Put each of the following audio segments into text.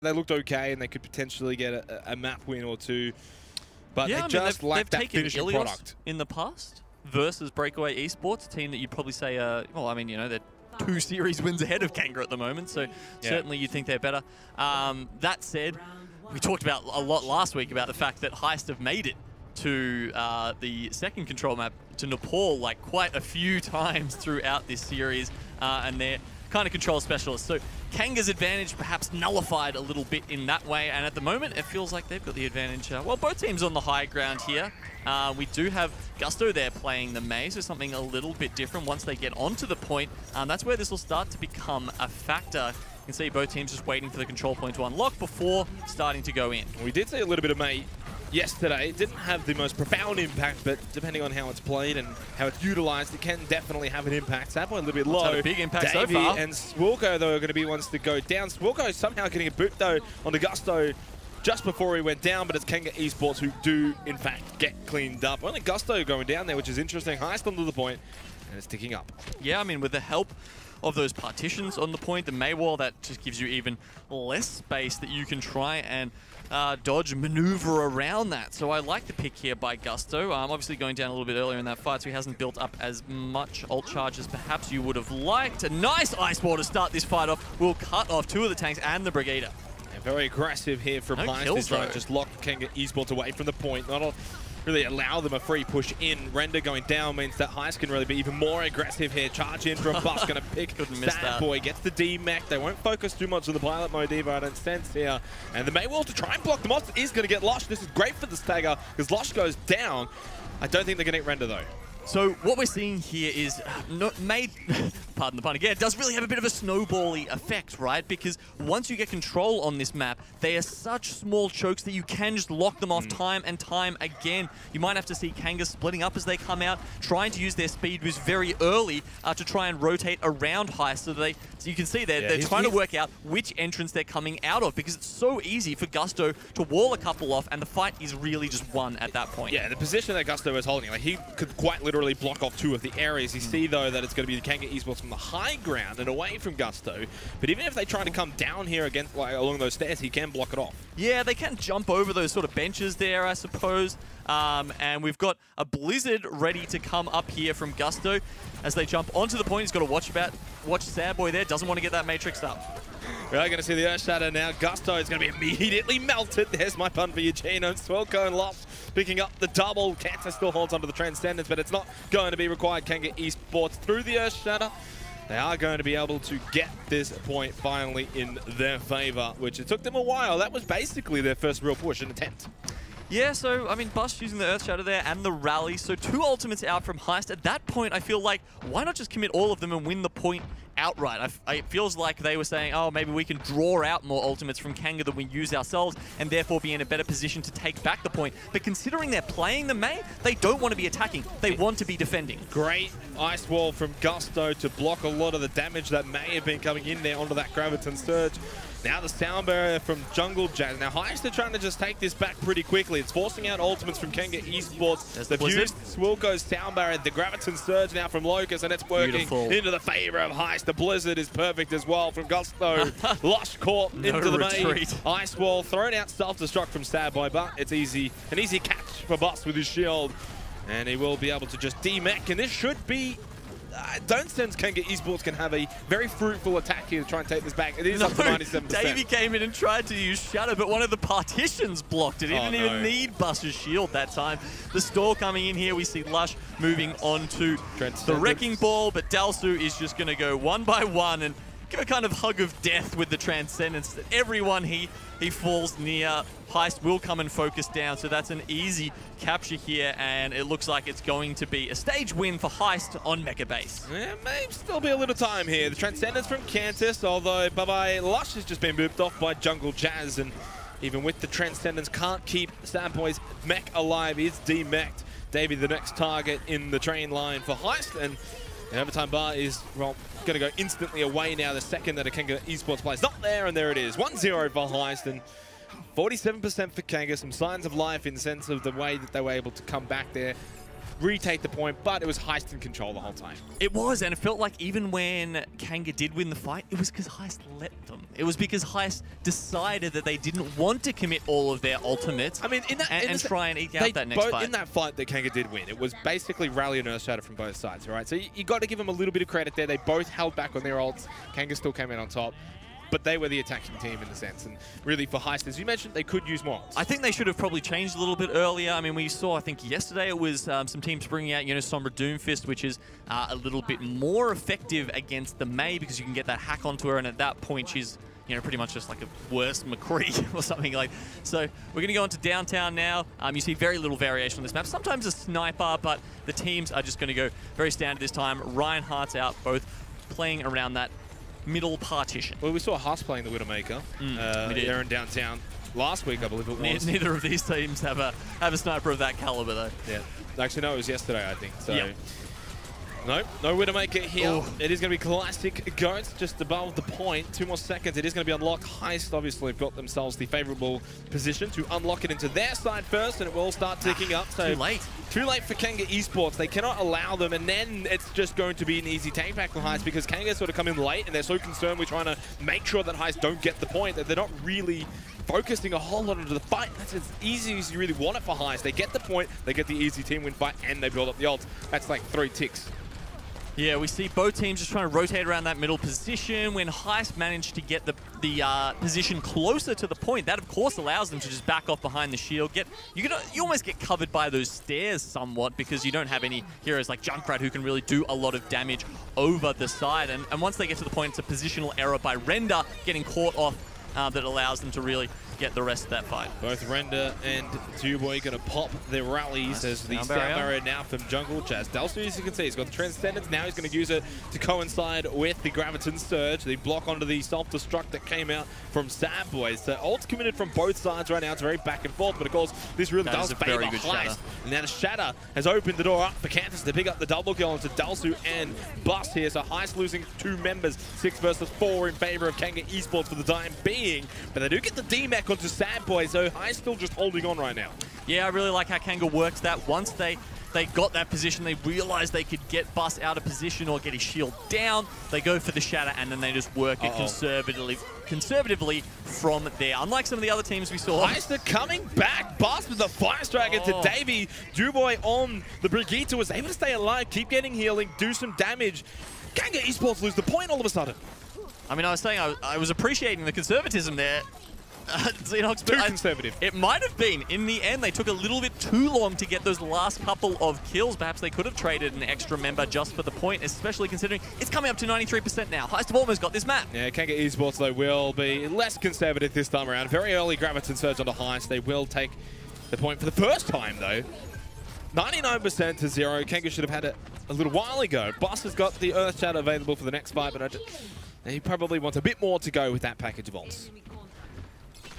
they looked okay and they could potentially get a map win or two. But yeah, they just lack that finishing product. In the past versus Breakaway Esports, a team that you'd probably say, well, I mean, you know, they're 2 series wins ahead of Kanga at the moment, so certainly you'd think they're better. That said, we talked about a lot last week about the fact that HEIST have made it to the second control map to Nepal like quite a few times throughout this series, and they're kind of control specialists. So Kanga's advantage perhaps nullified a little bit in that way, and at the moment it feels like they've got the advantage. Well, both teams on the high ground here. We do have Gusto there playing the Mei, so something a little bit different once they get onto the point. That's where this will start to become a factor. You can see both teams just waiting for the control point to unlock before starting to go in. We did see a little bit of Mei yesterday. It didn't have the most profound impact, but depending on how it's played and how it's utilized, it can definitely have an impact. Sandman a little bit low. Had a big impact Davey so far. And Swilko, though, are going to be ones to go down. Swilko somehow getting a boot, though, on the Gusto just before he went down, but it's Kanga Esports who do, in fact, get cleaned up. Only Gusto going down there, which is interesting. HEIST onto the point, and it's ticking up. Yeah, I mean, with the help of those partitions on the point, the Mei wall, that just gives you even less space that you can try and dodge, maneuver around that. So I like the pick here by Gusto. Obviously going down a little bit earlier in that fight, so he hasn't built up as much ult charge as perhaps you would have liked. A nice ice wall to start this fight off. Will cut off 2 of the tanks and the Brigader. Yeah, very aggressive here from HEIST. He's trying to just lock Kanga Esports away from the point. Not really allow them a free push in. Render going down means that HEIST can really be even more aggressive here. Charge in from Bus, going to pick Sad Boy, gets the D-Mech. They won't focus too much on the pilot mode either, I don't sense here. And the Mei wall to try and block the monster is going to get Lush. This is great for the Stagger because Lush goes down. I don't think they're going to get Render though. So what we're seeing here is pardon the pun again, it does really have a bit of a snowbally effect, right? Because once you get control on this map, they are such small chokes that you can just lock them off time and time again. You might have to see Kanga splitting up as they come out, trying to use their speed boost very early to try and rotate around HEIST. So you can see they're trying to work out which entrance they're coming out of, because it's so easy for Gusto to wall a couple off, and the fight is really just won at that point. Yeah, the position that Gusto is holding, like he could quite literally block off 2 of the areas. You see, though, that it's going to be the Kanga Esports from the high ground and away from Gusto. But even if they try to come down here against, like, along those stairs, he can block it off. Yeah, they can jump over those sort of benches there, I suppose. And we've got a Blizzard ready to come up here from Gusto. As they jump onto the point, he's got to watch Sad Boy there. Doesn't want to get that Matrix up. We are going to see the Earth Shatter now. Gusto is going to be immediately melted. There's my pun for Eugene. And Swilko and Loft picking up the double. Cancer still holds onto the Transcendence, but it's not going to be required. Kanga Esports through the Earth Shatter. They are going to be able to get this point finally in their favor, which it took them a while. That was basically their first real push and attempt. Yeah, so, I mean, Bust using the Earth Shatter there and the Rally. So 2 ultimates out from HEIST. At that point, I feel like, why not just commit all of them and win the point outright? It feels like they were saying, oh, maybe we can draw out more ultimates from Kanga than we use ourselves and therefore be in a better position to take back the point. But considering they're playing the Mei, they don't want to be attacking. They want to be defending. Great ice wall from Gusto to block a lot of the damage that may have been coming in there onto that Graviton Surge. Now the sound barrier from Jungle Jazz. Now HEIST are trying to just take this back pretty quickly. It's forcing out ultimates from Kanga Esports. They've used Swilko's sound barrier, the Graviton Surge now from Locus, and it's working into the favor of HEIST. The Blizzard is perfect as well from Gusto. Lush caught into the Mei. Ice wall thrown out, self-destruct from Sad Boy, but it's easy. An easy catch for Bust with his shield. And he will be able to just D-mech, and this should be... I don't sense Kanga Esports can have a very fruitful attack here to try and take this back. It is up to 97%. Davey came in and tried to use Shadow, but one of the partitions blocked it. He didn't even need Buster's shield that time. The Stall coming in here. We see Lush moving on to the Wrecking Ball, but Dalsu is just going to go one by one and give a kind of hug of death with the Transcendence. Everyone he falls near, HEIST will come and focus down, so that's an easy capture here, and it looks like it's going to be a stage win for HEIST on Mecha Base. Yeah, may still be a little time here. The Transcendence from Cantus, although bye-bye Lush has just been booped off by Jungle Jazz, and even with the Transcendence, can't keep Sandboy's mech alive. He is de-mech'd. Davey, the next target in the train line for HEIST, and the overtime bar is, well, going to go instantly away now the second that a Kanga Esports player is not there, and there it is. 1-0 for HEIST, and 47% for Kanga. Some signs of life in the sense of the way that they were able to come back there. retake the point, but it was HEIST in control the whole time. It was, and it felt like even when Kanga did win the fight, it was because HEIST let them. It was because HEIST decided that they didn't want to commit all of their ultimates and try and eke out that next fight. In that fight that Kanga did win, it was basically rally and earth shatter from both sides, right? So you got to give them a little bit of credit there. They both held back on their ults. Kanga still came out on top. But they were the attacking team in a sense. And really for HEIST, as you mentioned, they could use more. I think they should have probably changed a little bit earlier. I mean, we saw, I think yesterday it was some teams bringing out, Sombra Doomfist, which is a little bit more effective against the Mei because you can get that hack onto her. And at that point, she's, pretty much just like a worse McCree or something like. So we're going to go into downtown now. You see very little variation on this map. Sometimes a sniper, but the teams are just going to go very standard this time. Reinhardt's out, both playing around that middle partition. Well, we saw Haas playing the Widowmaker there in downtown last week, I believe it was. Neither of these teams have a sniper of that caliber, though. Yeah. Actually, no, it was yesterday, I think. So. Yep. No Widowmaker here. Ooh. It is going to be classic Goats just above the point. 2 more seconds. It is going to be unlocked. HEIST obviously have got themselves the favorable position to unlock it into their side first, and it will start ticking up. So too late. Too late for Kanga Esports. They cannot allow them, and then it's just going to be an easy take back for HEIST because Kanga sort of come in late, and they're so concerned with trying to make sure that HEIST don't get the point that they're not really focusing a whole lot into the fight. That's as easy as you really want it for HEIST. They get the point, they get the easy team win fight, and they build up the ult. That's like 3 ticks. Yeah, we see both teams just trying to rotate around that middle position. When HEIST managed to get the position closer to the point, that of course allows them to just back off behind the shield. You almost get covered by those stairs somewhat because you don't have any heroes like Junkrat who can really do a lot of damage over the side. And once they get to the point, it's a positional error by Render getting caught off that allows them to really get the rest of that fight. Both Render and Duboy going to pop their rallies as the sound barrier now from Jungle Jazz. Delsu, as you can see, he's got the Transcendence. Now he's going to use it to coincide with the Graviton Surge. The block onto the self-destruct that came out from Sad Boys. So ult's committed from both sides right now. It's very back and forth, but of course, this really does favor HEIST. And now the Shatter has opened the door up for Cantus to pick up the double kill onto Delsu and Bust here. So HEIST losing 2 members, 6 versus 4 in favor of Kanga Esports for the time being. But they do get the D-Mac onto Sad Boy, so HEIST still just holding on right now. Yeah, I really like how Kanga works that. Once they got that position, they realized they could get Bus out of position or get his shield down. They go for the Shatter, and then they just work it conservatively from there. Unlike some of the other teams we saw. HEIST are coming back. Bus with the Fire Strike into Davey. Duboy on the Brigitte was able to stay alive, keep getting healing, do some damage. Kanga Esports lose the point all of a sudden. I mean, I was saying I was appreciating the conservatism there. ZeNox, too conservative. It might have been. In the end, they took a little bit too long to get those last couple of kills. Perhaps they could have traded an extra member just for the point, especially considering it's coming up to 93% now. HEIST have almost got this map. Yeah, Kanga Esports, though, will be less conservative this time around. Very early Graviton Surge onto HEIST. They will take the point for the first time, though. 99% to 0. Kanga should have had it a little while ago. Bus has got the Earth Shadow available for the next fight, but he probably wants a bit more to go with that package of ults.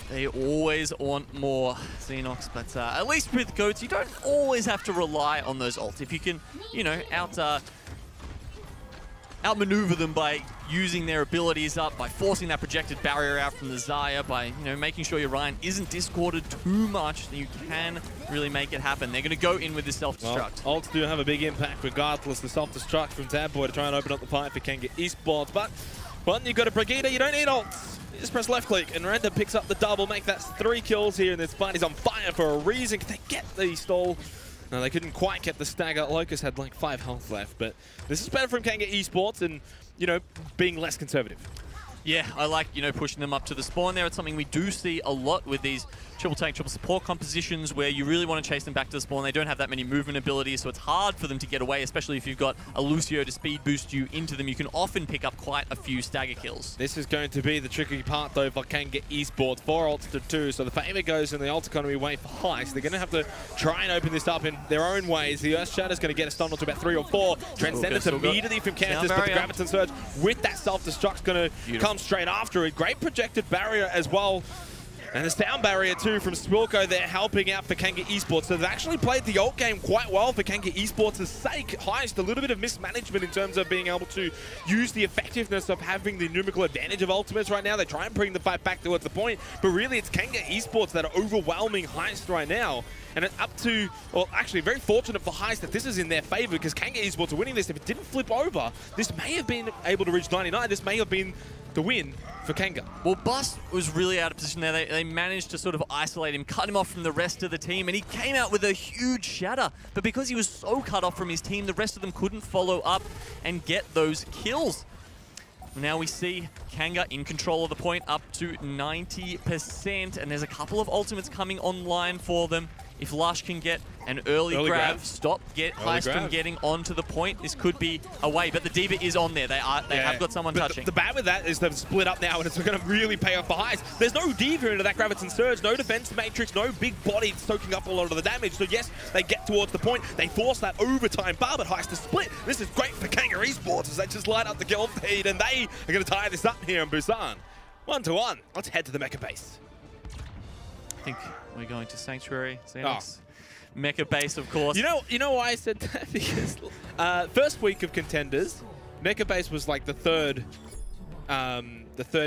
They always want more, ZeNox, but at least with Goats, you don't always have to rely on those ults. If you can, outmaneuver them by using their abilities up, by forcing that projected barrier out from the Xayah, by making sure your Ryan isn't discorded too much, then you can really make it happen. They're going to go in with this self-destruct. Well, ults do have a big impact regardless. The self-destruct from Tabboy to try and open up the fight for Kanga Esports, but when you've got a Brigitte, you don't need ults. You just press left click and Render picks up the double, make that 3 kills here in this fight. He's on fire for a reason. Can they get the stall? No, they couldn't quite get the stagger. Locust had like 5 health left, but this is better from Kanga Esports and, being less conservative. Yeah, I like, pushing them up to the spawn there. It's something we do see a lot with these triple tank, triple support compositions where you really want to chase them back to the spawn. They don't have that many movement abilities, so it's hard for them to get away, especially if you've got a Lucio to speed boost you into them. You can often pick up quite a few stagger kills. This is going to be the tricky part, though, for Kanga Esports. 4 ults to 2, so the favor goes in the ult economy way for HEIST. They're going to have to try and open this up in their own ways. The Earth Shadow's going to get a stun to about 3 or 4. Transcendence immediately from Cantus, but the Graviton Surge with that self-destruct's going to come straight after it. Great projected barrier as well. And the sound barrier too from Swilko there helping out for Kanga Esports. So they've actually played the ult game quite well for Kanga Esports' sake. HEIST, a little bit of mismanagement in terms of being able to use the effectiveness of having the numerical advantage of ultimates right now. They try and bring the fight back towards the point, but really it's Kanga Esports that are overwhelming HEIST right now. And it's up to, well, actually very fortunate for HEIST that this is in their favor because Kanga Esports are winning this. If it didn't flip over, this may have been able to reach 99. This may have been the win for Kanga. Well, Bus was really out of position there. They managed to sort of isolate him, cut him off from the rest of the team, and he came out with a huge shatter. But because he was so cut off from his team, the rest of them couldn't follow up and get those kills. Now we see Kanga in control of the point up to 90%, and there's a couple of ultimates coming online for them. If Lush can get an early grab, stop HEIST from getting onto the point, this could be a way. But the D.Va is on there. They have got someone touching. The bad with that is they've split up now, and it's going to really pay off for HEIST. There's no D.Va into that Graviton Surge, no defense matrix, no big body soaking up a lot of the damage. So yes, they get towards the point. They force that overtime bar, but HEIST to split. This is great for Kanga Esports as they just light up the kill feed, and they are going to tie this up here in Busan. 1-1. Let's head to the mecha base. I think we're going to Sanctuary, ZeNox. Mecha base, of course. You know why I said that? Because first week of Contenders, Mecha base was like the third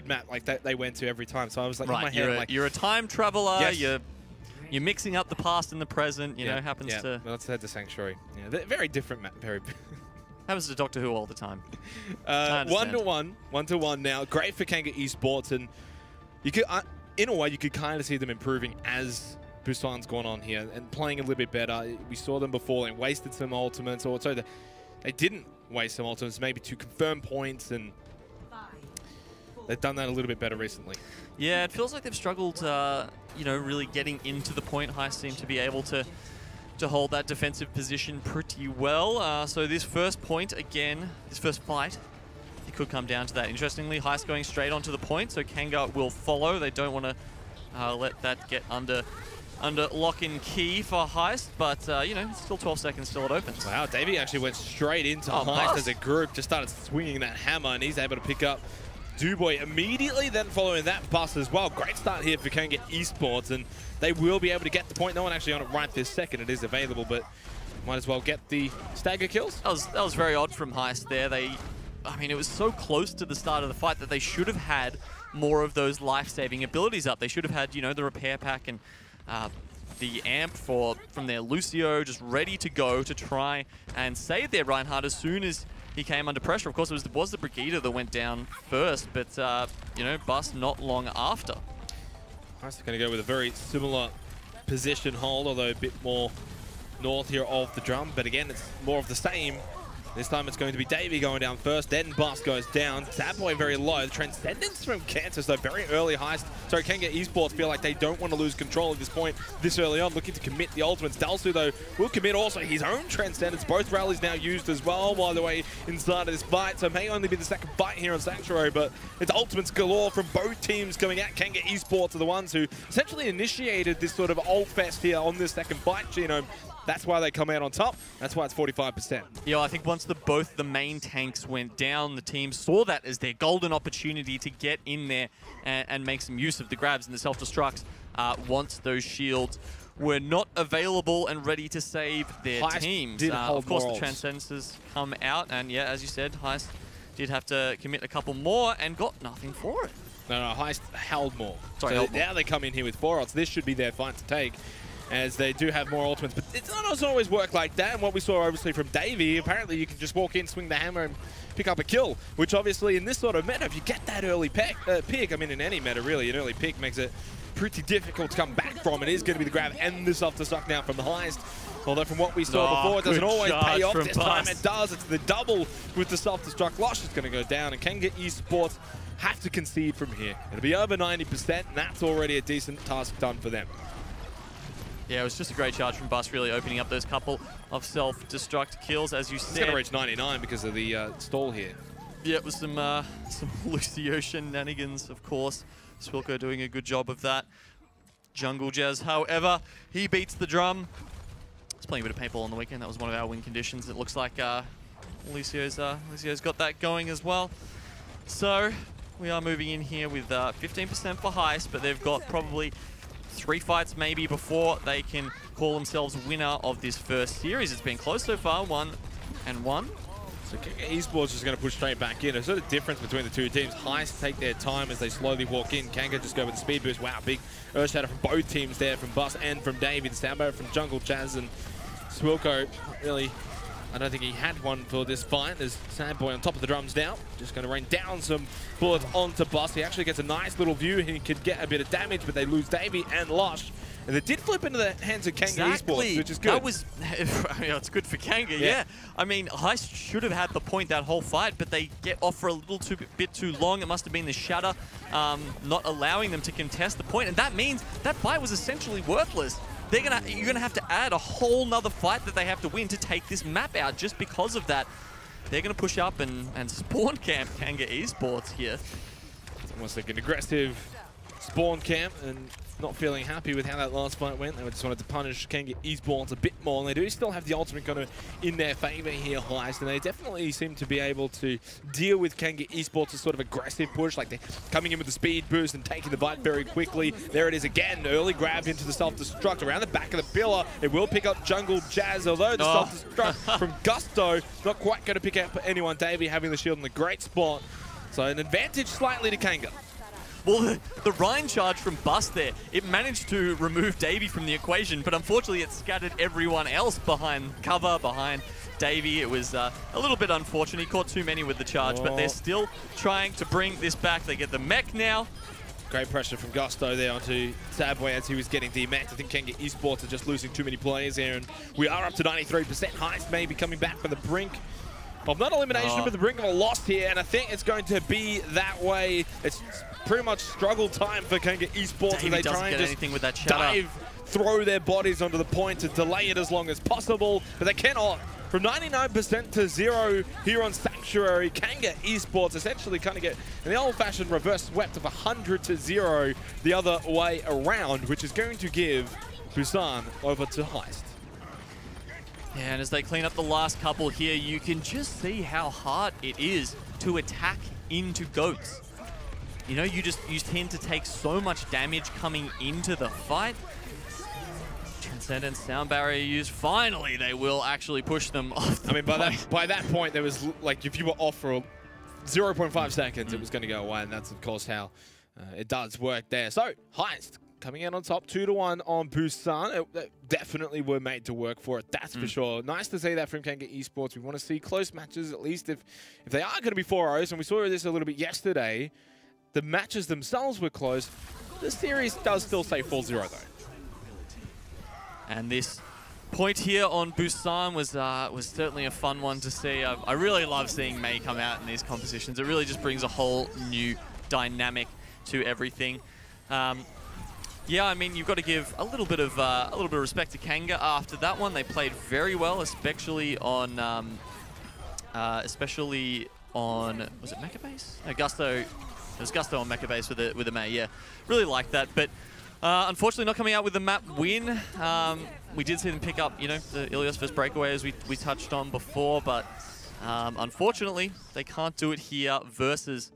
map like they went to every time. So I was like, in my head, you're a time traveler. Yes. You're mixing up the past and the present. You know, happens to. Well, let's head to Sanctuary. Yeah, very different map. Very. Happens to Doctor Who all the time. 1-1 now. Great for Kanga Esports, and you could, in a way, you could kind of see them improving as Busan's gone on here and playing a little bit better. We saw them before and wasted some ultimates, or so they didn't waste some ultimates, maybe to confirm points, and they've done that a little bit better recently. Yeah, it feels like they've struggled, you know, really getting into the point. HEIST seem to be able to hold that defensive position pretty well. So this first point, again, this first fight, it could come down to that. Interestingly, HEIST going straight onto the point, so Kanga will follow. They don't want to let that get under lock and key for HEIST, but you know, still 12 seconds till it opens. Wow, Davey actually went straight into HEIST as a group, just started swinging that hammer, and he's able to pick up Duboy immediately, then following that bus as well. Great start here for Kanga Esports, and they will be able to get the point. No one actually on it right this second. It is available, but might as well get the stagger kills. That was very odd from HEIST there. I mean, it was so close to the start of the fight that they should have had more of those life-saving abilities up. They should have had, you know, the repair pack and the amp from their Lucio just ready to go to try and save their Reinhardt as soon as he came under pressure. Of course, it was the Brigida that went down first, but you know, Bus not long after. HEIST are going to go with a very similar position hold, although a bit more north here of the drum. But again, it's more of the same. This time it's going to be Davey going down first, then Bus goes down. Sadboy very low. The Transcendence from Kansas, though, very early. Sorry, Kanga Esports feel like they don't want to lose control at this point this early on, looking to commit the ultimates. Dalsu, though, will commit also his own Transcendence. Both rallies now used as well, by the way, inside of this fight. So it may only be the second fight here on Sanctuary, but it's ultimates galore from both teams coming out. Kanga Esports are the ones who essentially initiated this sort of ult fest here on this second fight, Genome. That's why they come out on top. That's why it's 45%. Yeah, I think once both the main tanks went down, the team saw that as their golden opportunity to get in there and make some use of the grabs and the self-destructs once those shields were not available and ready to save their teams. Of course, the Transcendences come out, and yeah, as you said, HEIST did have to commit a couple more and got nothing for it. No, HEIST held more. Sorry, so now they come in here with 4 ults. This should be their fight to take, as they do have more ultimates. But it doesn't always work like that. And what we saw obviously from Davey, apparently you can just walk in, swing the hammer, and pick up a kill. Which obviously in this sort of meta, if you get that early pick, I mean in any meta really, an early pick makes it pretty difficult to come back from. It is going to be the grab and the self-destruct now from the HEIST. Although from what we saw before, it doesn't always pay off. This time it does. It's the double with the self-destruct. Lush is going to go down, and Kanga Esports have to concede from here. It'll be over 90%, and that's already a decent task done for them. Yeah, it was just a great charge from Bus, really opening up those couple of self-destruct kills, as you said. It's going to reach 99 because of the stall here. Yeah, it was some Lucio shenanigans, of course. Swilko doing a good job of that. Jungle Jazz, however, he beats the drum. He's playing a bit of paintball on the weekend. That was one of our win conditions. It looks like Lucio's got that going as well. So, we are moving in here with 15% for HEIST, but they've got probably 3 fights maybe before they can call themselves winner of this first series. It's been close so far, 1-1. So Kanga Esports is going to push straight back in. There's sort of difference between the two teams. HEIST take their time as they slowly walk in. Kanga just go with the speed boost. Wow, big earth shatter from both teams there, from Bus and from Davey. The Sandman from Jungle, Jazz and Swilko. Really, I don't think he had one for this fight. There's Sandboy on top of the drums now. Just going to rain down some bullets onto Bus. He actually gets a nice little view. He could get a bit of damage, but they lose Davey and Lush. And they did flip into the hands of Kanga Esports, which is good. That was, I mean, it's good for Kanga, yeah. I mean, HEIST should have had the point that whole fight, but they get off for a little bit too long. It must have been the shatter not allowing them to contest the point, and that means that fight was essentially worthless. You're gonna have to add a whole nother fight that they have to win to take this map out. Just because of that, they're gonna push up and spawn camp Kanga Esports here. It's almost like an aggressive spawn camp, and not feeling happy with how that last fight went. They just wanted to punish Kanga Esports a bit more, and they do still have the ultimate kind of in their favor here, HEIST, and they definitely seem to be able to deal with Kanga Esports' sort of aggressive push, like they're coming in with the speed boost and taking the fight very quickly. There it is again, early grab into the self-destruct around the back of the pillar. It will pick up Jungle Jazz, although the self-destruct from Gusto not quite going to pick up anyone. Davey having the shield in a great spot, so an advantage slightly to Kanga. Well, the Rhine charge from Bus there, it managed to remove Davey from the equation, but unfortunately it scattered everyone else behind cover, behind Davey. It was a little bit unfortunate. He caught too many with the charge, but they're still trying to bring this back. They get the mech now. Great pressure from Gusto there onto Sabway as he was getting demeched. I think Kanga Esports are just losing too many players here, and we are up to 93%. HEIST may be coming back from the brink of not elimination, but the brink of a loss here, and I think it's going to be that way. It's pretty much struggle time for Kanga Esports as they try and just with that throw their bodies onto the point to delay it as long as possible, but they cannot. From 99% to 0 here on Sanctuary, Kanga Esports essentially kind of get in the old-fashioned reverse swept of 100 to 0 the other way around, which is going to give Busan over to HEIST. Yeah, and as they clean up the last couple here, you can just see how hard it is to attack into goats. You know, you tend to take so much damage coming into the fight. Transcendent sound barrier used. Finally, they will actually push them off the by that point, there was, like, if you were off for 0.5 seconds, it was going to go away, and that's, of course, how it does work there. So, HEIST coming in on top, 2-1 on Busan. It definitely were made to work for it, that's for sure. Nice to see that from Kanga Esports. We want to see close matches, at least if they are going to be 4-0s, and we saw this a little bit yesterday. The matches themselves were close. The series does still say 4-0 though. And this point here on Busan was certainly a fun one to see. I really love seeing May come out in these compositions. It really just brings a whole new dynamic to everything. Yeah, I mean, you've got to give a little bit of respect to Kanga after that one. They played very well, especially on was it Mecha Base? No, Gusto. It was Gusto on Mecha Base with the May. Yeah, really like that. But unfortunately, not coming out with the map win. We did see them pick up, you know, the Ilios versus Breakaway as we touched on before, but unfortunately, they can't do it here versus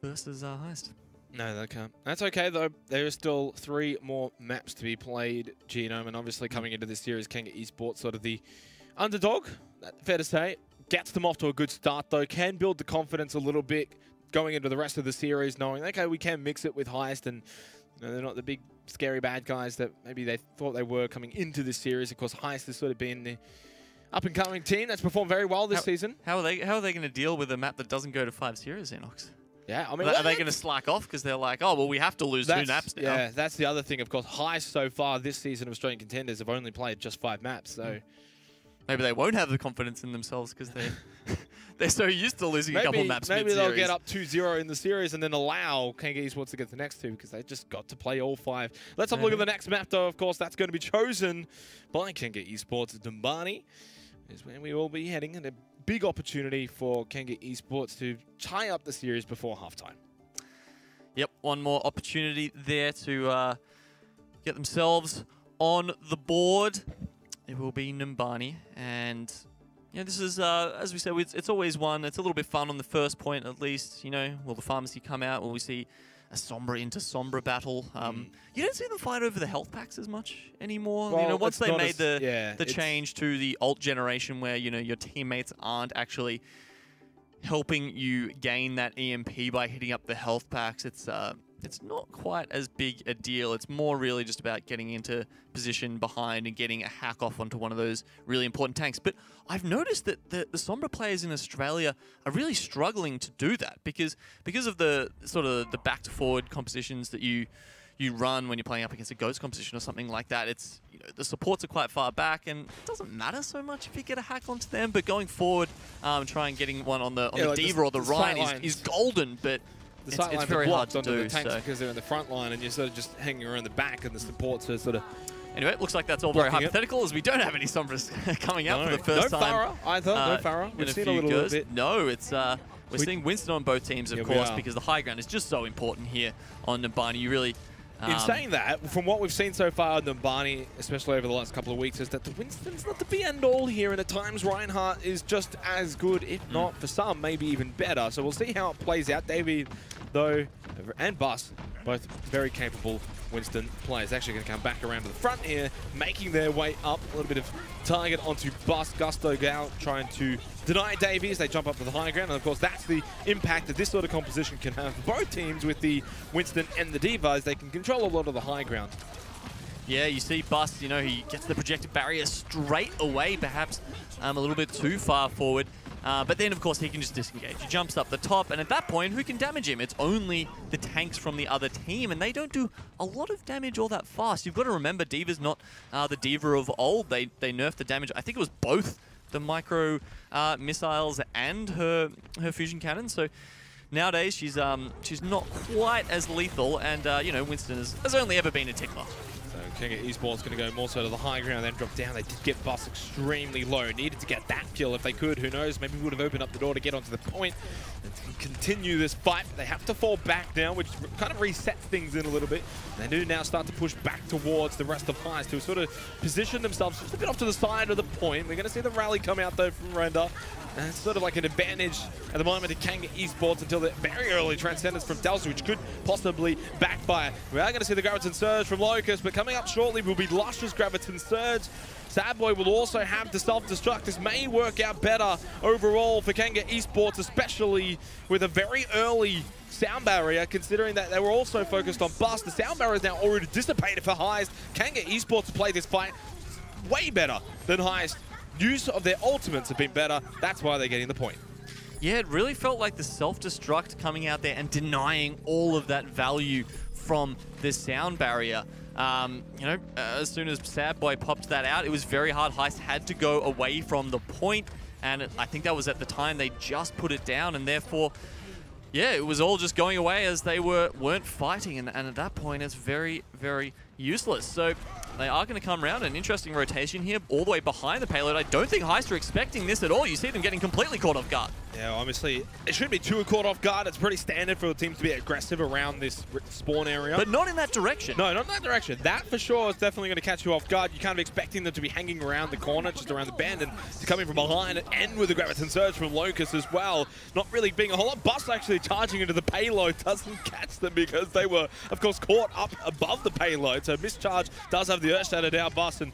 HEIST. No, they can't. That's okay, though. There are still 3 more maps to be played, Genome, and obviously coming into this series, Kanga Esports, sort of the underdog, fair to say. Gets them off to a good start, though. Can build the confidence a little bit going into the rest of the series, knowing, okay, we can mix it with HEIST, and you know, they're not the big, scary bad guys that maybe they thought they were coming into this series. Of course, HEIST has sort of been the up-and-coming team that's performed very well this season. How are they going to deal with a map that doesn't go to 5 series, ZeNox? Yeah, I mean, are they going to slack off because they're like, oh, well, we have to lose 2 maps now? Yeah, that's the other thing. Of course, HEIST so far this season of Australian Contenders have only played just 5 maps, so... Maybe they won't have the confidence in themselves because they're so used to losing a couple maps Maybe they'll get up 2-0 in the series and then allow Kanga Esports to get the next 2 because they just got to play all 5. Let's have a look at the next map, though. Of course, that's going to be chosen by Kanga Esports. Dumbani is where we will be heading, and a big opportunity for Kanga Esports to tie up the series before halftime. Yep, one more opportunity there to get themselves on the board. It will be Numbani, and Yeah, this is, as we said, it's always one. It's a little bit fun on the first point, at least. You know, will the Pharmacy come out? Will we see a Sombra into Sombra battle? You don't see them fight over the health packs as much anymore. Well, you know, once they made the change to the alt generation where, you know, your teammates aren't actually helping you gain that EMP by hitting up the health packs, it's not quite as big a deal. It's more really just about getting into position behind and getting a hack off onto one of those really important tanks. But I've noticed that the Sombra players in Australia are really struggling to do that because of the sort of the back to forward compositions that you run when you're playing up against a Ghost composition or something like that. It's, you know, the supports are quite far back, and it doesn't matter so much if you get a hack onto them. But going forward, try and getting one on the like Diva or the Ryan is golden, but it's very hard to do. The tanks because they're in the front line, and you're sort of just hanging around the back, and the supports are sort of. Anyway, it looks like that's all very hypothetical, as we don't have any Sombras coming out for the first time. No Farah either. No Farah. We've seen a little bit. No, it's we're seeing Winston on both teams, of course, because the high ground is just so important here on Numbani. You really. In saying that, from what we've seen so far on Numbani, especially over the last couple of weeks, is that the Winston's not the be-and-all here, and at times Reinhardt is just as good, if not for some, maybe even better. So we'll see how it plays out. David, though, and Bus, both very capable Winston players. Actually going to come back around to the front here, making their way up. A little bit of target onto Bus. Gusto Gal trying to deny Davey as they jump up to the high ground. And of course, that's the impact that this sort of composition can have for both teams with the Winston and the Diva, as they can control a lot of the high ground. Yeah, you see Bus, you know, he gets the projected barrier straight away, perhaps a little bit too far forward. But then, of course, he can just disengage. He jumps up the top, and at that point, who can damage him? It's only the tanks from the other team, and they don't do a lot of damage all that fast. You've got to remember, Diva's not the Diva of old. They nerfed the damage. I think it was both the micro missiles and her fusion cannon. So nowadays, she's not quite as lethal, and you know, Winston has only ever been a tickler. Kanga Esports going to go more so to the high ground, then drop down. They did get Bus extremely low. Needed to get that kill if they could. Who knows? Maybe would have opened up the door to get onto the point and continue this fight. They have to fall back now, which kind of resets things in a little bit. They do now start to push back towards the rest of HEIST, to sort of position themselves just a bit off to the side of the point. We're going to see the rally come out though from Render. And it's sort of like an advantage at the moment to Kanga Esports until the very early transcendence from Delta, which could possibly backfire. We are going to see the Graviton Surge from Locust, but coming up shortly will be Lush's Graviton Surge. Sadboy will also have the self-destruct. This may work out better overall for Kanga Esports, especially with a very early sound barrier, considering that they were also focused on Bus. The sound barrier is now already dissipated for HEIST. Kanga Esports play this fight way better than HEIST. Use of their ultimates have been better. That's why they're getting the point. Yeah, it really felt like the self-destruct coming out there and denying all of that value from the sound barrier. You know, as soon as Sadboy popped that out, it was very hard. HEIST had to go away from the point, and I think that was at the time they just put it down, and therefore, yeah, it was all just going away as they weren't fighting, and at that point, it's very, very useless. So they are going to come around. An interesting rotation here, all the way behind the payload. I don't think HEIST are expecting this at all. You see them getting completely caught off guard. Yeah, obviously, it shouldn't be too caught off guard. It's pretty standard for the teams to be aggressive around this spawn area. But not in that direction. No, not in that direction. That, for sure, is definitely going to catch you off guard. You're kind of expecting them to be hanging around the corner, just around the bend, and to come in from behind and end with the Graviton Surge from Locust as well. Not really being a whole lot. Bus actually charging into the payload doesn't catch them because they were, of course, caught up above the payload. So Mischarge does have the Earth Shatter down Bus, and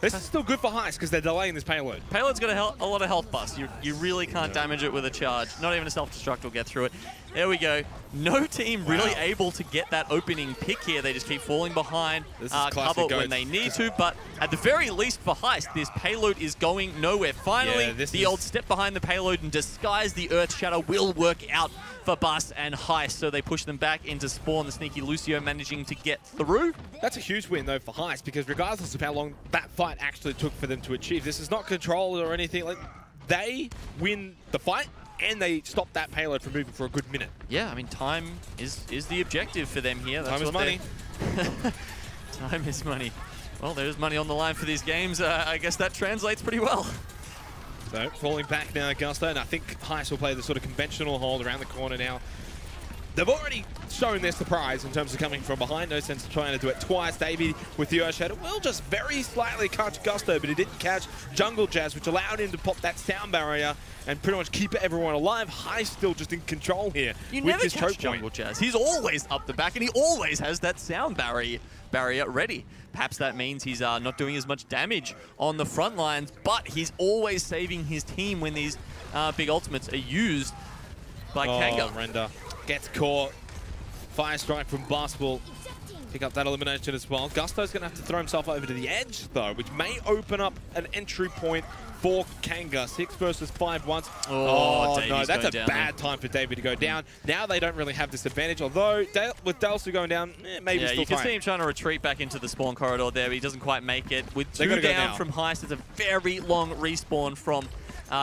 this is still good for HEIST because they're delaying this payload. Payload's got a lot of health Bus. You really can't damage it with a charge. Not even a self-destruct will get through it. There we go. No team really able to get that opening pick here. They just keep falling behind cover when they need to. But at the very least for HEIST, this payload is going nowhere. Finally, the old step behind the payload and disguise the Earth Shatter will work out for Bus and HEIST. So they push them back into spawn. The sneaky Lucio managing to get through. That's a huge win, though, for HEIST, because regardless of how long that fight actually took for them to achieve, this is not controlled or anything. Like, they win the fight, and they stop that payload from moving for a good minute. Yeah, I mean, time is the objective for them here. That's time is money. Time is money. Well, there's money on the line for these games. I guess that translates pretty well. So, falling back now, Gusto, and I think HEIST will play the sort of conventional hold around the corner now. they've already shown their surprise in terms of coming from behind. No sense of trying to do it twice. Davey with the Earth Shadow will just very slightly catch Gusto, but he didn't catch Jungle Jazz, which allowed him to pop that sound barrier and pretty much keep everyone alive. HEIST still just in control here. You with never this catch choke Jungle point. Jazz. He's always up the back, and he always has that sound barrier ready. Perhaps that means he's not doing as much damage on the front lines, but he's always saving his team when these big ultimates are used by Kanga. Render gets caught. Fire strike from Basketball. Pick up that elimination as well. Gusto's going to have to throw himself over to the edge, though, which may open up an entry point for Kanga. 6 versus 5 once. Oh no, that's a bad time for Davey to go down. Now they don't really have this advantage, although with Dalsu going down, maybe still you can see him trying to retreat back into the spawn corridor there, but he doesn't quite make it. With 2 down from HEIST, it's a very long respawn from,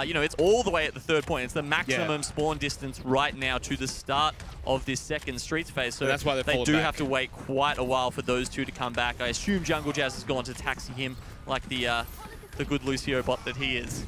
you know, it's all the way at the 3rd point. It's the maximum spawn distance right now to the start of this 2nd Streets phase. So that's why they do have to wait quite a while for those 2 to come back. I assume Jungle Jazz has gone to taxi him like the good Lucio bot that he is.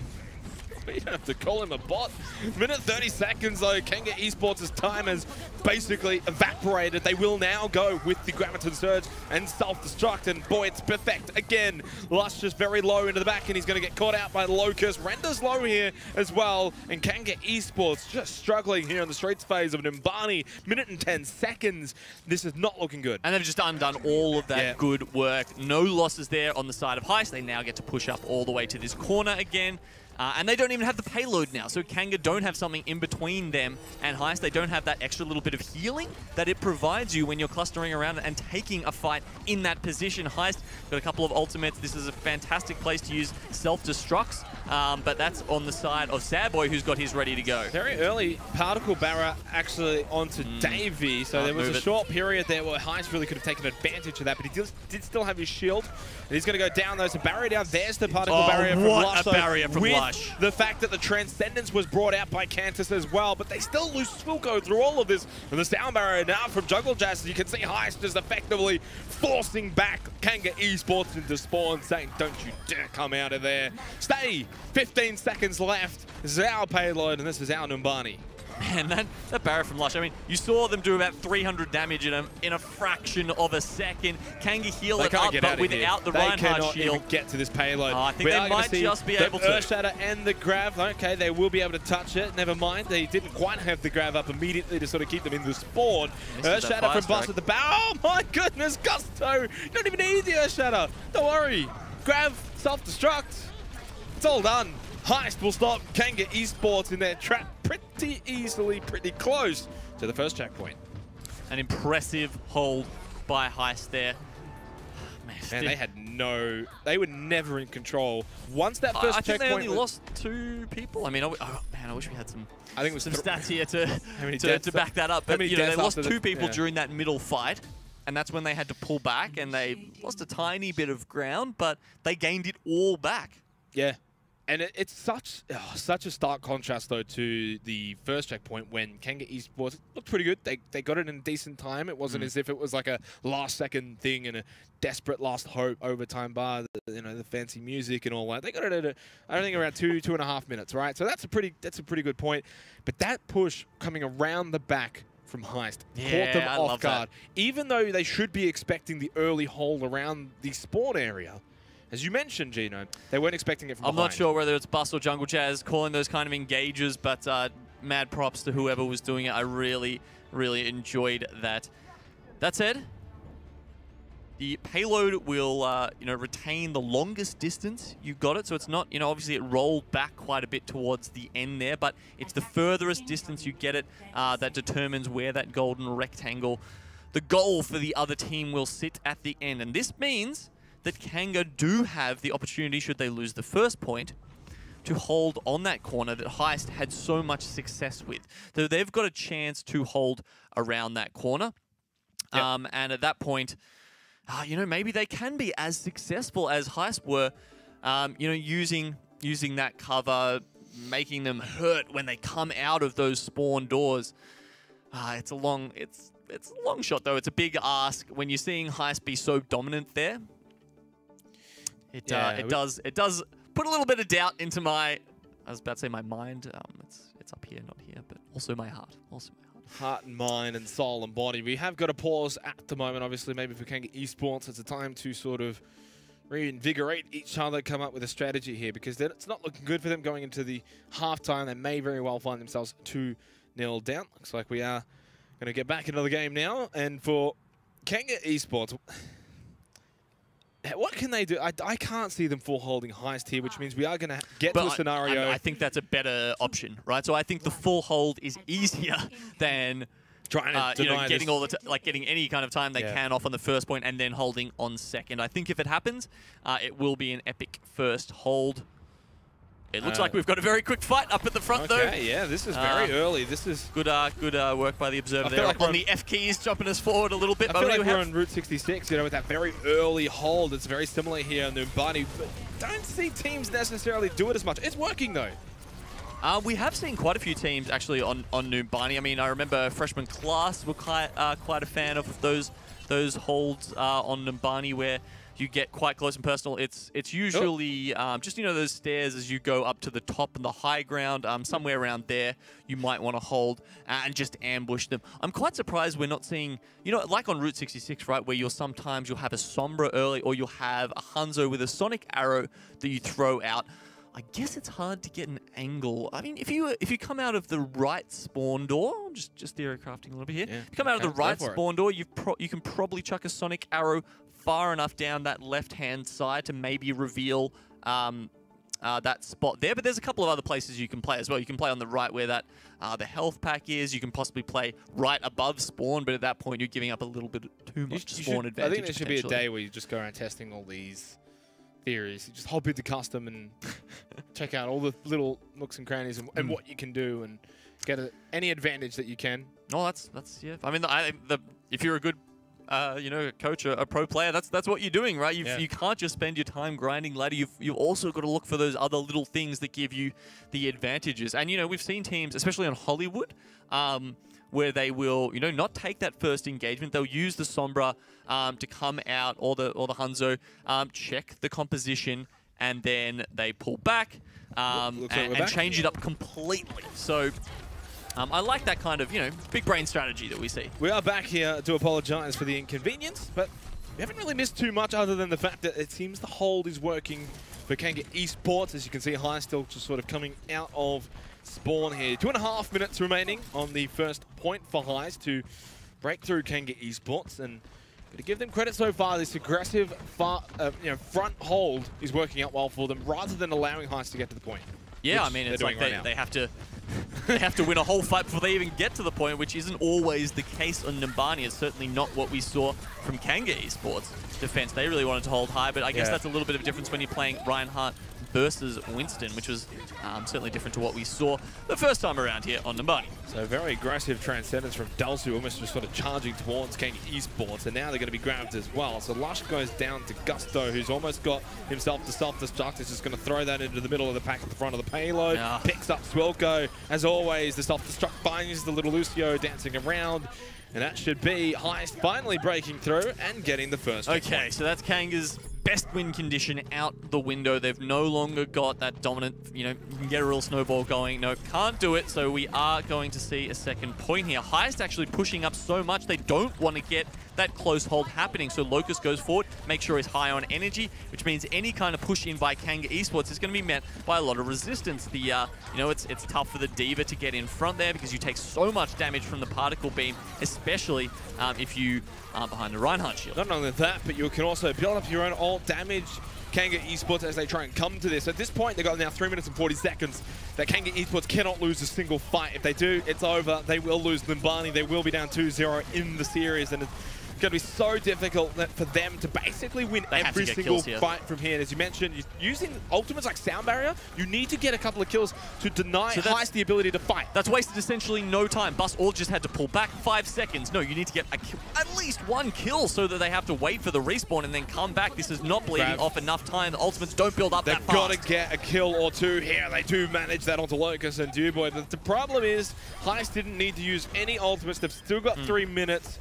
You don't have to call him a bot. Minute 30 seconds though. Kanga Esports' time has basically evaporated. They will now go with the Graviton Surge and self-destruct, and boy, it's perfect again. Lush just very low into the back, and he's going to get caught out by Locust. Render's low here as well, and Kanga Esports just struggling here in the Streets phase of Numbani. Minute and 10 seconds. This is not looking good. And they've just undone all of that good work. No losses there on the side of HEIST. They now get to push up all the way to this corner again. And they don't even have the payload now, so Kanga don't have something in between them and HEIST. They don't have that extra little bit of healing that it provides you when you're clustering around and taking a fight in that position. HEIST got a couple of ultimates. This is a fantastic place to use self-destructs, but that's on the side of Sadboy, who's got his ready to go. Very early particle barrier actually onto Davey, so there was a short period there where HEIST really could have taken advantage of that, but he did still have his shield, and he's going to go down though. So barrier down, there's the particle barrier from Lush. What a barrier from Lush. The fact that the Transcendence was brought out by Cantus as well, but they still will go through all of this. And the sound barrier now from Jungle Jazz, you can see HEIST is effectively forcing back Kanga Esports into spawn, saying, don't you dare come out of there. Stay! 15 seconds left. This is our payload, and this is our Numbani. Man, that barrier from Lush, I mean, you saw them do about 300 damage in a fraction of a second. Kanga heal it up, but without the Reinhardt shield. They cannot even get to this payload. I think they might just be able to. Earth Shadow and the Grav, okay, they will be able to touch it. Never mind, they didn't quite have the Grav up immediately to sort of keep them in the spawn. Earth Shadow from Bust at the bow. Oh my goodness, Gusto! You don't even need the Earth Shadow. Don't worry. Grav, self-destruct. It's all done. HEIST will stop Kanga Esports in their trap pretty easily, pretty close to the first checkpoint. An impressive hold by HEIST there. Man, they had they were never in control. Once that first checkpoint, I think they only lost 2 people. I mean, man, I wish we had some stats here to back that up. But you know, they lost 2 people during that middle fight. And that's when they had to pull back, and they lost a tiny bit of ground, but they gained it all back. Yeah. And it's such a stark contrast, though, to the first checkpoint when Kanga Esports looked pretty good. They got it in a decent time. It wasn't as if it was like a last-second thing and a desperate last hope overtime bar, you know, the fancy music and all that. They got it at, I think, around 2.5 minutes, right? So that's a pretty good point. But that push coming around the back from HEIST caught them off guard. Even though they should be expecting the early hold around the spawn area. As you mentioned, Gino, they weren't expecting it from behind. I'm not sure whether it's Bust or Jungle Jazz calling those kind of engages, but mad props to whoever was doing it. I really, really enjoyed that. That said, the payload will you know, retain the longest distance you got it. So it's not, you know, obviously it rolled back quite a bit towards the end there, but it's the furthest distance you get it that determines where that golden rectangle, the goal for the other team, will sit at the end. And this means that Kanga do have the opportunity, should they lose the first point, to hold on that corner that HEIST had so much success with. So they've got a chance to hold around that corner. Yep. And at that point, you know, maybe they can be as successful as HEIST were, you know, using that cover, making them hurt when they come out of those spawn doors. It's a long shot, though. It's a big ask when you're seeing HEIST be so dominant there. It does put a little bit of doubt into my, I was about to say my mind. It's up here, not here, but also my heart. Also my heart. heart and mind and soul and body. We have got a pause at the moment, obviously. Maybe for Kanga Esports, it's a time to sort of reinvigorate each other, come up with a strategy here, because it's not looking good for them going into the halftime. They may very well find themselves 2-0 down. Looks like we are going to get back into the game now. And for Kanga Esports, what can they do? I can't see them full holding HEIST here, which means we are going to get to a scenario. I think that's a better option, right? So I think the full hold is easier than trying to getting getting any kind of time they can off on the first point and then holding on second. I think if it happens, it will be an epic first hold. It looks like we've got a very quick fight up at the front, though. Yeah, this is very early. This is good work by the observer there. Like on the F keys, jumping us forward a little bit. I feel like we're on Route 66, with that very early hold. It's very similar here in Numbani, but don't see teams necessarily do it as much. It's working, though. We have seen quite a few teams actually on Numbani. I mean, I remember freshman class were quite a fan of those holds on Numbani where you get quite close and personal. It's usually just those stairs as you go up to the top and the high ground. Somewhere around there, you might want to hold and just ambush them. I'm quite surprised we're not seeing, like on Route 66, right, where you'll have a Sombra early, or you'll have a Hanzo with a sonic arrow that you throw out. I guess it's hard to get an angle. I mean, if you come out of the right spawn door, I'm just theory crafting a little bit here. Yeah, if you come out of the right spawn door, you can probably chuck a sonic arrow far enough down that left-hand side to maybe reveal that spot there. But there's a couple of other places you can play as well. You can play on the right where that the health pack is. You can possibly play right above spawn, but at that point you're giving up a little bit too much spawn advantage. I think there should be a day where you just go around testing all these theories. You just hop into custom and check out all the little nooks and crannies and what you can do and get any advantage that you can. Oh, that's yeah. I mean, if you're a good coach, a pro player, that's what you're doing, right? You can't just spend your time grinding ladder. You've also got to look for those other little things that give you the advantages. And we've seen teams, especially on Hollywood, where they will not take that first engagement. They'll use the Sombra to come out, or the Hanzo, check the composition, and then they pull back and change it up completely. So I like that kind of, big brain strategy that we see. We are back here to apologize for the inconvenience, but we haven't really missed too much other than the fact that it seems the hold is working for Kanga Esports. As you can see, HEIST still just sort of coming out of spawn here. 2.5 minutes remaining on the first point for HEIST to break through Kanga Esports, and to give them credit so far, this aggressive front hold is working out well for them, rather than allowing HEIST to get to the point. Yeah, I mean, it's like they have to win a whole fight before they even get to the point, which isn't always the case on Numbani. It's certainly not what we saw from Kanga Esports defense. They really wanted to hold high, but I guess that's a little bit of a difference when you're playing Reinhardt versus Winston, which was certainly different to what we saw the first time around here on Numbani. So very aggressive transcendence from Delsu, almost just sort of charging towards Kanga Esports, and now they're going to be grabbed as well. So Lush goes down to Gusto, who's almost got himself to self-destruct. He's just going to throw that into the middle of the pack at the front of the payload. Picks up Swilko. As always, the self-destruct finds the little Lucio dancing around. And that should be HEIST finally breaking through and getting the first point. So that's Kanga's best win condition out the window. They've no longer got that dominant, you can get a real snowball going. No, can't do it, so we are going to see a second point here. HEIST actually pushing up so much, they don't want to get that close hold happening. So Locust goes forward, make sure he's high on energy, which means any kind of push in by Kanga Esports is going to be met by a lot of resistance. It's tough for the Diva to get in front there because you take so much damage from the particle beam, especially if you are behind the Reinhardt shield. Not only that, but you can also build up your own ult damage. Kanga Esports, as they try and come to this. At this point, they've got now 3 minutes and 40 seconds. That Kanga Esports cannot lose a single fight. If they do, it's over. They will lose Numbani. They will be down 2-0 in the series, and it's going to be so difficult for them to basically win every single fight from here. And as you mentioned, using ultimates like Sound Barrier, you need to get a couple of kills to deny HEIST the ability to fight. That's wasted essentially no time. Bus all just had to pull back 5 seconds. No, you need to get at least 1 kill so that they have to wait for the respawn and then come back. This is not bleeding off enough time. The ultimates don't build up that fast. They've got to get a kill or two here. They do manage that onto Locust and Duboy. But the problem is HEIST didn't need to use any ultimates. They've still got 3 minutes.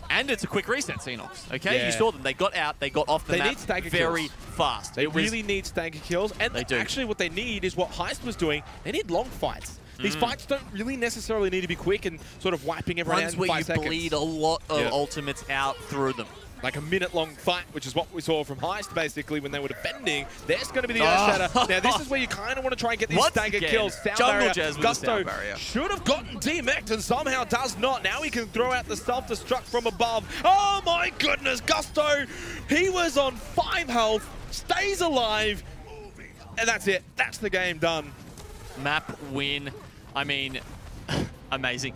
And it's a quick reset, ZeNox. Okay, you saw them. They got out. They got off the map very fast. They really need stagger kills. And actually what they need is what HEIST was doing. They need long fights. These fights don't really necessarily need to be quick and sort of wiping everyone out in 5 seconds. Where you bleed a lot of ultimates out through them. Like a minute-long fight, which is what we saw from Heist, basically, when they were defending. There's going to be the Earthshatter. Now, this is where you kind of want to try and get these stagger kills. Jungle Jazz with Gusto barrier. should have gotten DMX'd and somehow does not. Now he can throw out the self-destruct from above. Oh, my goodness, Gusto! He was on 5 health, stays alive, and that's it. That's the game done. Map win. I mean, amazing.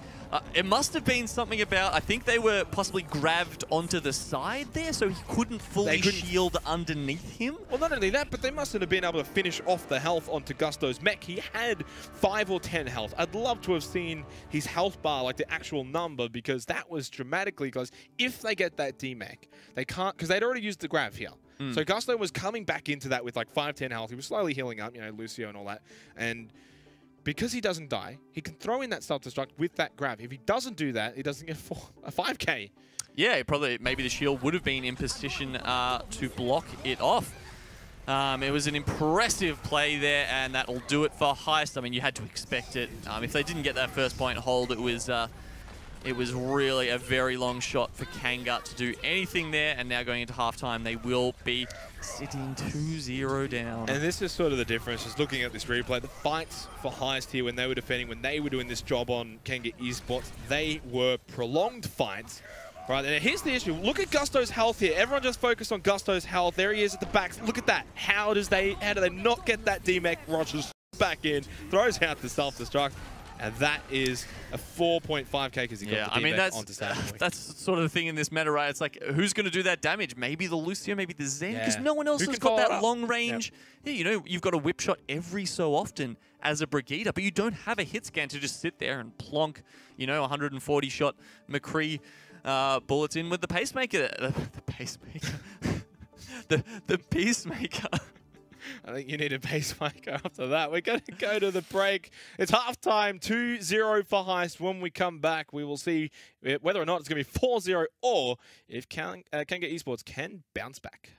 It must have been something about, I think they were possibly grabbed onto the side there, so he couldn't fully shield underneath him. Well, not only that, but they mustn't have been able to finish off the health onto Gusto's mech. He had 5 or 10 health. I'd love to have seen his health bar, like the actual number, because that was dramatically close. If they get that D-mech, they can't, because they'd already used the grab here. So Gusto was coming back into that with like 5, 10 health. He was slowly healing up, you know, Lucio and all that. And because he doesn't die, he can throw in that self-destruct with that grab. If he doesn't do that, he doesn't get a 5k. Yeah, probably maybe the shield would have been in position to block it off. It was an impressive play there, and that'll do it for Heist. I mean, you had to expect it. If they didn't get that first point hold, it was really a very long shot for Kanga to do anything there, and now going into halftime, they will be sitting 2-0 down. And this is sort of the difference, just looking at this replay. The fights for Heist here when they were defending, when they were doing this job on Kanga Esports, they were prolonged fights. Right, and here's the issue. Look at Gusto's health here. Everyone just focused on Gusto's health. There he is at the back. Look at that. How do they not get that D-mech? Rogers back in, throws out the self-destruct. And that is a 4.5k because he got the D-mech onto Sandman. That's sort of the thing in this meta, right? It's like, who's going to do that damage? Maybe the Lucio, maybe the Zen, because no one else has got that long range. Yeah, you know, you've got a whip shot every so often as a Brigida, but you don't have a hit scan to just sit there and plonk, you know, 140 shot McCree bullets in with the pacemaker. The pacemaker. the peacemaker. I think you need a pacemaker after that. We're going to go to the break. It's halftime, 2-0 for Heist. When we come back, we will see whether or not it's going to be 4-0 or if Kanga Esports can bounce back.